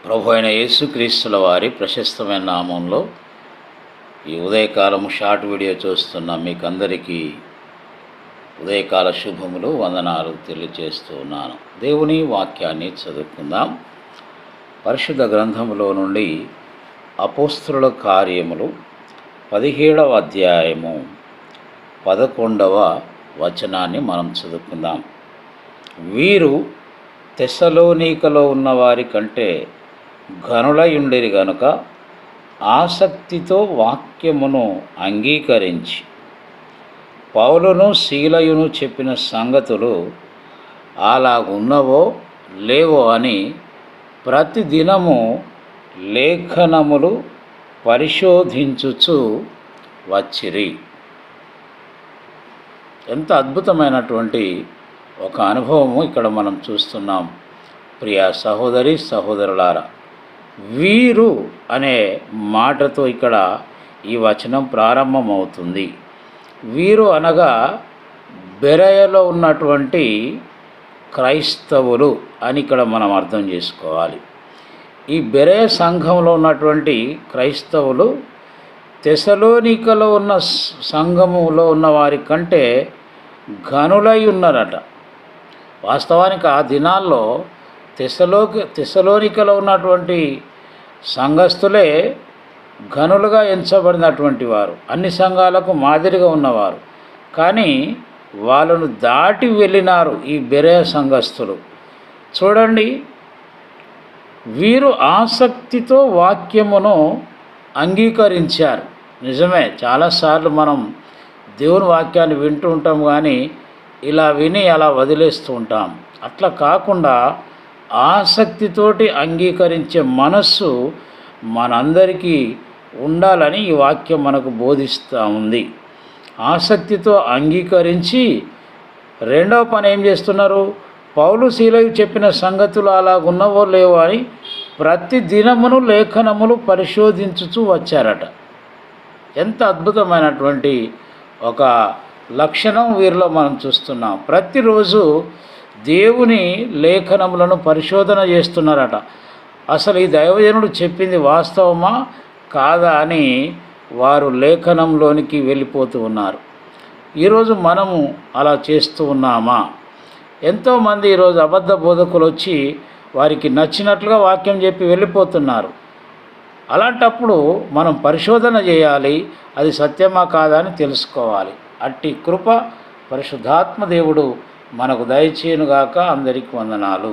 ప్రభు అయిన యేసుక్రీస్తుల వారి ప్రశస్తమైన నామంలో ఈ ఉదయకాలము షార్ట్ వీడియో చూస్తున్న మీకందరికీ ఉదయకాల శుభములు, వందనాలు తెలియజేస్తూ ఉన్నాను. దేవుని వాక్యాన్ని చదువుకుందాం. పరిశుద్ధ గ్రంథములో నుండి అపోస్తలుల కార్యములు 17వ అధ్యాయము 11వ వచనాన్ని మనం చదువుకుందాం. వీరు తెస్సలోనికలో ఉన్నవారి కంటే ఘనులయుండిరి గనుక ఆసక్తితో వాక్యమును అంగీకరించి పౌలును సీలయును చెప్పిన సంగతులు అలాగున్నవో లేవో అని ప్రతిదినము లేఖనములు పరిశోధించుచు వచ్చిరి. ఎంత అద్భుతమైనటువంటి ఒక అనుభవము ఇక్కడ మనం చూస్తున్నాం. ప్రియ సహోదరి సహోదరులారా, వీరు అనే మాటతో ఇక్కడ ఈ వచనం ప్రారంభమవుతుంది. వీరు అనగా బెరయలో ఉన్నటువంటి క్రైస్తవులు అని ఇక్కడ మనం అర్థం చేసుకోవాలి. ఈ బెరయ సంఘంలో ఉన్నటువంటి క్రైస్తవులు తెస్సలోనికలో ఉన్న సంఘములో ఉన్న వారి కంటే ఘనులై ఉన్నారట. వాస్తవానికి ఆ దినాల్లో తెస్సలోనికలో ఉన్నటువంటి సంఘస్థులే ఘనులుగా ఎంచబడినటువంటి వారు, అన్ని సంఘాలకు మాదిరిగా ఉన్నవారు. కానీ వాళ్ళను దాటి వెళ్ళినారు ఈ బెరయ సంఘస్థులు. చూడండి, వీరు ఆసక్తితో వాక్యమును అంగీకరించారు. నిజమే, చాలాసార్లు మనం దేవుని వాక్యాన్ని వింటూ ఉంటాం, కానీ ఇలా విని అలా వదిలేస్తూ ఉంటాం. అట్లా కాకుండా ఆసక్తితోటి అంగీకరించే మనస్సు మనందరికీ ఉండాలని ఈ వాక్యం మనకు బోధిస్తూ ఉంది. ఆసక్తితో అంగీకరించి రెండవ పని ఏం చేస్తున్నారు? పౌలు సీలయు చెప్పిన సంగతులు అలాగున్నవో లేవో అని ప్రతి దినమును లేఖనములు పరిశోధించుచూ వచ్చారట. ఎంత అద్భుతమైనటువంటి ఒక లక్షణం వీరిలో మనం చూస్తున్నాం. ప్రతిరోజు దేవుని లేఖనములను పరిశోధన చేస్తున్నారట. అసలు ఈ దైవజనుడు చెప్పింది వాస్తవమా కాదా అని వారు లేఖనంలోనికి వెళ్ళిపోతూ ఉన్నారు. ఈరోజు మనము అలా చేస్తూ ఉన్నామా? ఎంతోమంది ఈరోజు అబద్ధ బోధకులు వచ్చి వారికి నచ్చినట్లుగా వాక్యం చెప్పి వెళ్ళిపోతున్నారు. అలాంటప్పుడు మనం పరిశోధన చేయాలి, అది సత్యమా కాదా అని తెలుసుకోవాలి. అట్టి కృప పరిశుద్ధాత్మ దేవుడు మనకు దయచేయునుగాక. అందరికీ వందనాలు.